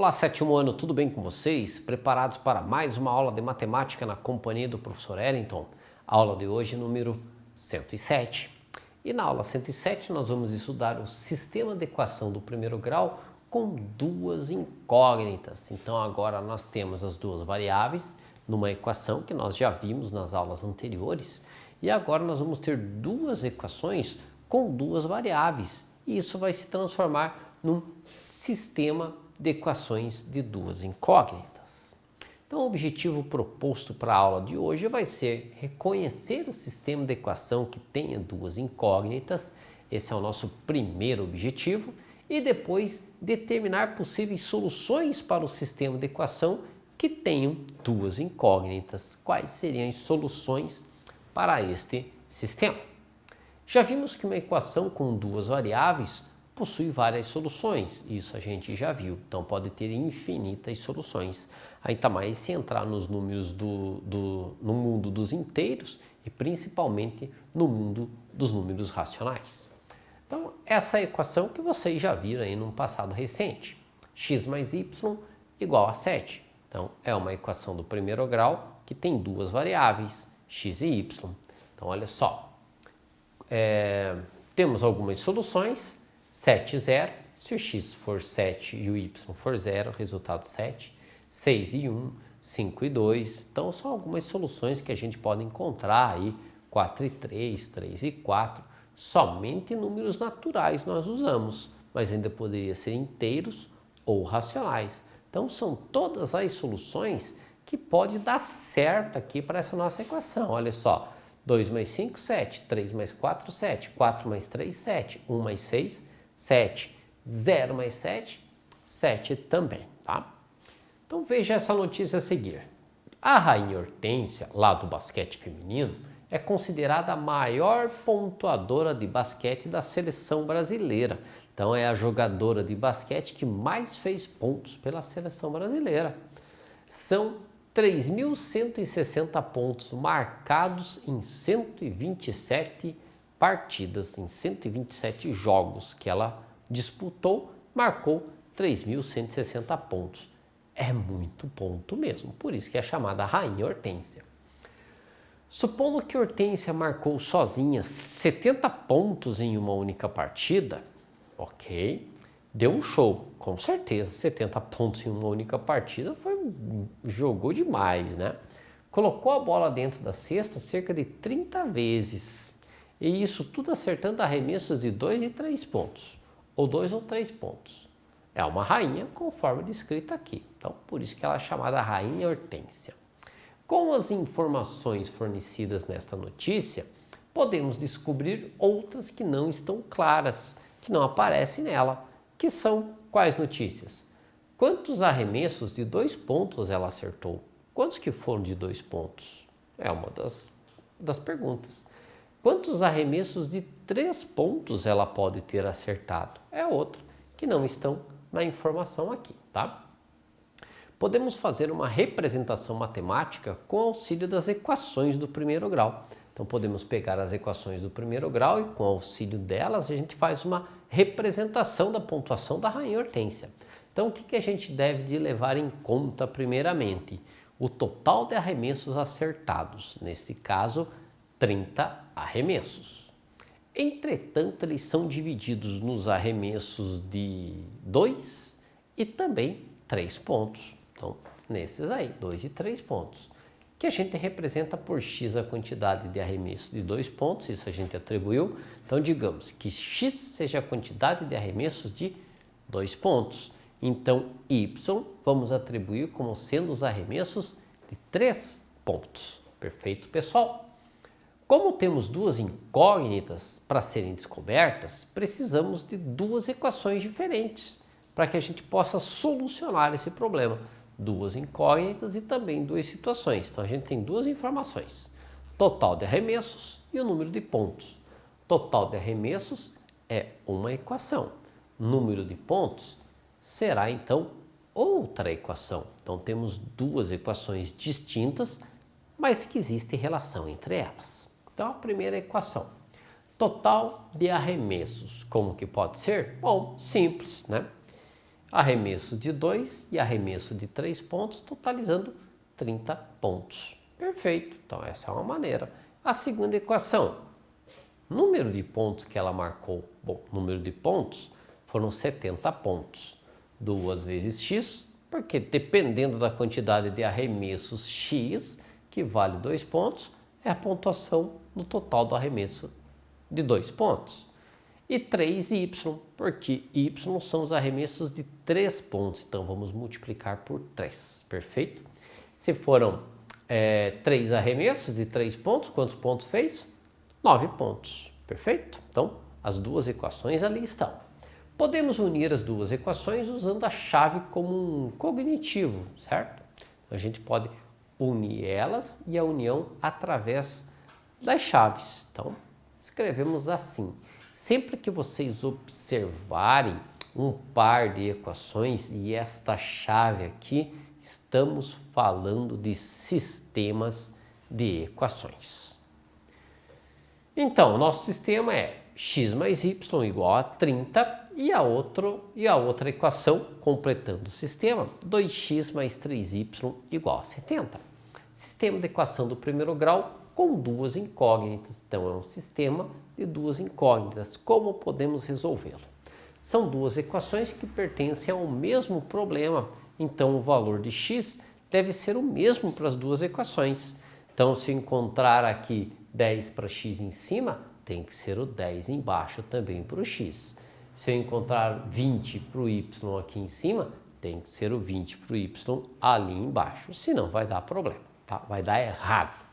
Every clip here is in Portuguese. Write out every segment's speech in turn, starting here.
Olá, sétimo ano, tudo bem com vocês? Preparados para mais uma aula de matemática na companhia do professor Ellington? A aula de hoje, número 107. E na aula 107 nós vamos estudar o sistema de equação do primeiro grau com duas incógnitas. Então agora nós temos as duas variáveis numa equação que nós já vimos nas aulas anteriores. E agora nós vamos ter duas equações com duas variáveis. E isso vai se transformar num sistema de equações de duas incógnitas. Então o objetivo proposto para a aula de hoje vai ser reconhecer o sistema de equação que tenha duas incógnitas, esse é o nosso primeiro objetivo, e depois determinar possíveis soluções para o sistema de equação que tenham duas incógnitas. Quais seriam as soluções para este sistema? Já vimos que uma equação com duas variáveis possui várias soluções, isso a gente já viu, então pode ter infinitas soluções, ainda mais se entrar nos números no mundo dos inteiros e principalmente no mundo dos números racionais. Então essa é a equação que vocês já viram aí num passado recente, x mais y igual a 7, então é uma equação do primeiro grau que tem duas variáveis, x e y. Então olha só, temos algumas soluções, 7 e 0, se o x for 7 e o y for 0, resultado 7, 6 e 1, 5 e 2, então são algumas soluções que a gente pode encontrar aí, 4 e 3, 3 e 4, somente números naturais nós usamos, mas ainda poderia ser inteiros ou racionais. Então são todas as soluções que pode dar certo aqui para essa nossa equação, olha só, 2 mais 5, 7, 3 mais 4, 7, 4 mais 3, 7, 1 mais 6, 7, 0 mais 7, 7 também, tá? Então veja essa notícia a seguir. A Rainha Hortência, lá do basquete feminino, é considerada a maior pontuadora de basquete da seleção brasileira. Então é a jogadora de basquete que mais fez pontos pela seleção brasileira. São 3.160 pontos marcados em 127 partidas, em 127 jogos que ela disputou, marcou 3.160 pontos. É muito ponto mesmo, por isso que é chamada Rainha Hortência. Supondo que Hortência marcou sozinha 70 pontos em uma única partida, ok, deu um show, com certeza, 70 pontos em uma única partida, jogou demais, né? Colocou a bola dentro da cesta cerca de 30 vezes, e isso tudo acertando arremessos de 2 e 3 pontos, ou 2 ou 3 pontos. É uma rainha conforme descrita aqui, então por isso que ela é chamada Rainha Hortência. Com as informações fornecidas nesta notícia, podemos descobrir outras que não estão claras, que não aparecem nela, que são quais notícias? Quantos arremessos de 2 pontos ela acertou? Quantos que foram de 2 pontos? É uma das perguntas. Quantos arremessos de 3 pontos ela pode ter acertado? É outra, que não estão na informação aqui, tá? Podemos fazer uma representação matemática com auxílio das equações do primeiro grau. Então podemos pegar as equações do primeiro grau e com auxílio delas a gente faz uma representação da pontuação da Rainha Hortência. Então o que a gente deve de levar em conta primeiramente? O total de arremessos acertados, nesse caso 30 arremessos. Entretanto, eles são divididos nos arremessos de 2 e também 3 pontos. Então, nesses aí, 2 e 3 pontos. Que a gente representa por x a quantidade de arremessos de 2 pontos, isso a gente atribuiu. Então, digamos que x seja a quantidade de arremessos de 2 pontos. Então, y vamos atribuir como sendo os arremessos de 3 pontos. Perfeito, pessoal? Como temos duas incógnitas para serem descobertas, precisamos de duas equações diferentes para que a gente possa solucionar esse problema. Duas incógnitas e também duas situações. Então a gente tem duas informações, total de arremessos e o número de pontos. Total de arremessos é uma equação, número de pontos será então outra equação. Então temos duas equações distintas, mas que existe relação entre elas. Então a primeira equação, total de arremessos, como que pode ser? Bom, simples, né? arremesso de 2 e arremesso de 3 pontos, totalizando 30 pontos. Perfeito, então essa é uma maneira. A segunda equação, número de pontos que ela marcou. Bom, número de pontos foram 70 pontos. 2 vezes x, porque dependendo da quantidade de arremessos x, que vale 2 pontos, é a pontuação no total do arremesso de 2 pontos. E 3y, porque y são os arremessos de 3 pontos, então vamos multiplicar por 3, perfeito? Se foram 3 arremessos de 3 pontos, quantos pontos fez? 9 pontos, perfeito? Então, as duas equações ali estão. Podemos unir as duas equações usando a chave como um cognitivo, certo? A gente pode unir elas e a união através das chaves. Então, escrevemos assim. Sempre que vocês observarem um par de equações e esta chave aqui, estamos falando de sistemas de equações. Então, o nosso sistema é x mais y igual a 30 e a outra equação, completando o sistema, 2x mais 3y igual a 70. Sistema de equação do primeiro grau com duas incógnitas. Então, é um sistema de duas incógnitas. Como podemos resolvê-lo? São duas equações que pertencem ao mesmo problema. Então, o valor de x deve ser o mesmo para as duas equações. Então, se eu encontrar aqui 10 para x em cima, tem que ser o 10 embaixo também para o x. Se eu encontrar 20 para o y aqui em cima, tem que ser o 20 para o y ali embaixo. Senão vai dar problema, tá? Vai dar errado.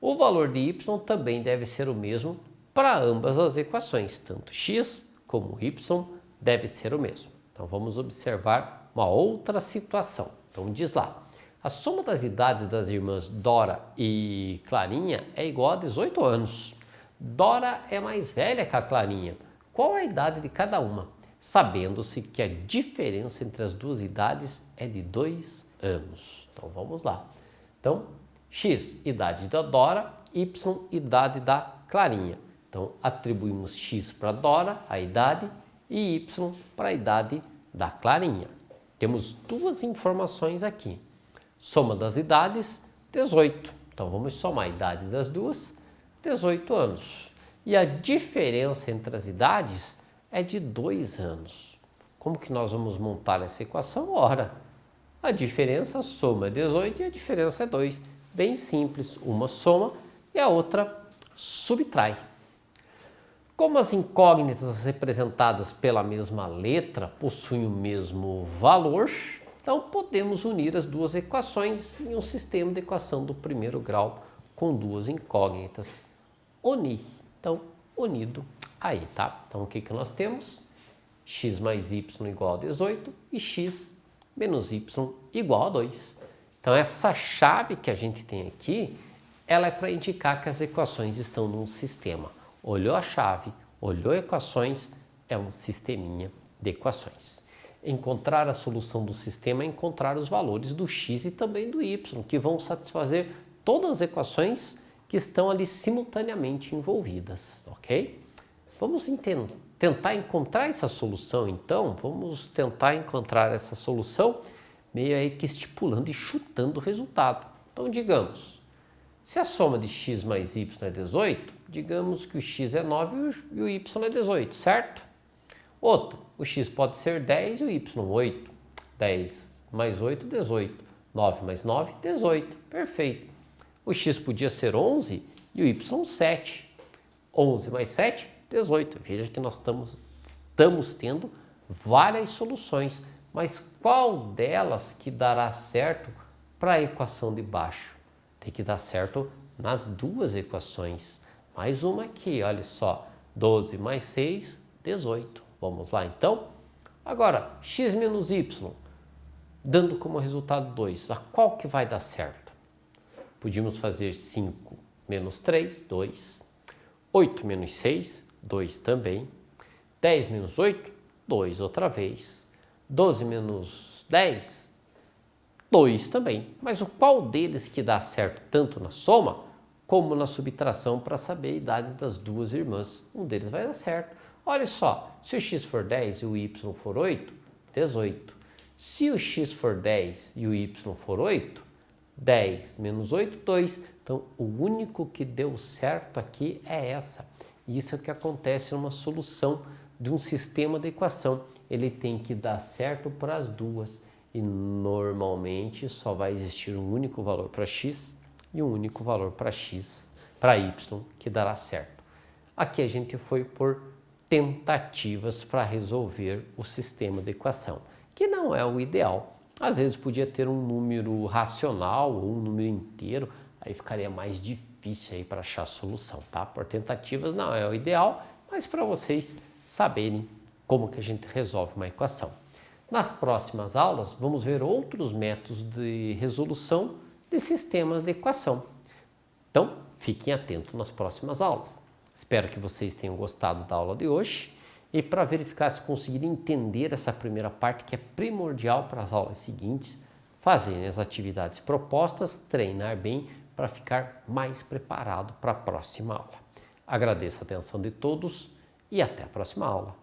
O valor de y também deve ser o mesmo para ambas as equações, tanto x como y deve ser o mesmo. Então vamos observar uma outra situação. Então diz lá, a soma das idades das irmãs Dora e Clarinha é igual a 18 anos. Dora é mais velha que a Clarinha. Qual a idade de cada uma? Sabendo-se que a diferença entre as duas idades é de 2 anos. Então vamos lá. Então, x, idade da Dora, y, idade da Clarinha. Então, atribuímos x para Dora, a idade, e y para a idade da Clarinha. Temos duas informações aqui. Soma das idades, 18. Então, vamos somar a idade das duas, 18 anos. E a diferença entre as idades é de 2 anos. Como que nós vamos montar essa equação? Ora, a diferença, a soma é 18 e a diferença é 2. Bem simples, uma soma e a outra subtrai. Como as incógnitas representadas pela mesma letra possuem o mesmo valor, então podemos unir as duas equações em um sistema de equação do primeiro grau com duas incógnitas. Unir. Então, unido aí, tá? Então, o que nós temos? X mais y igual a 18 e x menos y igual a 2. Então, essa chave que a gente tem aqui, ela é para indicar que as equações estão num sistema. Olhou a chave, olhou equações, é um sisteminha de equações. Encontrar a solução do sistema é encontrar os valores do x e também do y, que vão satisfazer todas as equações que estão ali simultaneamente envolvidas, ok? Vamos tentar encontrar essa solução, então. Vamos tentar encontrar essa solução meio aí que estipulando e chutando o resultado. Então, digamos, se a soma de x mais y é 18, digamos que o x é 9 e o y é 18, certo? Outro, o x pode ser 10 e o y 8. 10 mais 8, 18. 9 mais 9, 18. Perfeito. O x podia ser 11 e o y 7. 11 mais 7, 18. Veja que nós estamos tendo várias soluções, mas qual delas que dará certo para a equação de baixo? Tem que dar certo nas duas equações. Mais uma aqui, olha só, 12 mais 6, 18. Vamos lá então? Agora, x menos y, dando como resultado 2, a qual que vai dar certo? Podíamos fazer 5 menos 3, 2. 8 menos 6, 2 também. 10 menos 8, 2 outra vez. 12 menos 10, 2 também. Mas o qual deles que dá certo tanto na soma como na subtração para saber a idade das duas irmãs? Um deles vai dar certo. Olha só, se o x for 10 e o y for 8, 18. Se o x for 10 e o y for 8, 10 menos 8, 2. Então, o único que deu certo aqui é essa. Isso é o que acontece numa solução de um sistema de equação. Ele tem que dar certo para as duas. E normalmente só vai existir um único valor para x e um único valor para y, que dará certo. Aqui a gente foi por tentativas para resolver o sistema de equação, que não é o ideal. Às vezes podia ter um número racional ou um número inteiro, aí ficaria mais difícil aí para achar a solução, tá? Por tentativas não é o ideal, mas para vocês saberem como que a gente resolve uma equação. Nas próximas aulas, vamos ver outros métodos de resolução de sistemas de equação. Então, fiquem atentos nas próximas aulas. Espero que vocês tenham gostado da aula de hoje e para verificar se conseguirem entender essa primeira parte que é primordial para as aulas seguintes, fazerem as atividades propostas, treinar bem para ficar mais preparado para a próxima aula. Agradeço a atenção de todos e até a próxima aula.